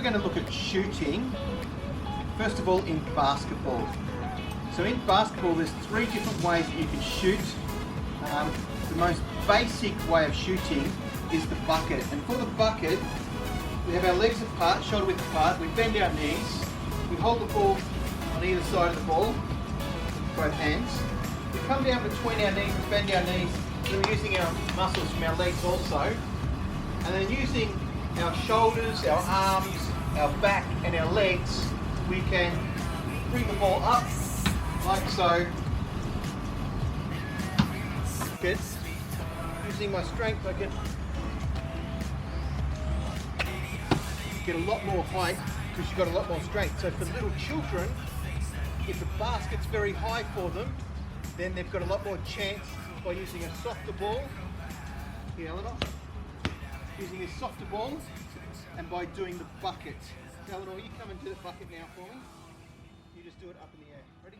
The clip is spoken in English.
going to look at shooting, first of all in basketball. So in basketball there's 3 different ways that you can shoot. The most basic way of shooting is the bucket. And for the bucket, we have our legs apart, shoulder width apart, we bend our knees, we hold the ball on either side of the ball, both hands. We come down between our knees, we bend our knees, and we're using our muscles from our legs also. And then using our shoulders, our arms, our back and our legs, we can bring the ball up like so. Good. Using my strength I can get a lot more height because you've got a lot more strength. So for little children, if the basket's very high for them, then they've got a lot more chance by using a softer ball. Here, Eleanor. Using a softer ball and by doing the bucket. Eleanor, you come and do the bucket now for me. You just do it up in the air. Ready?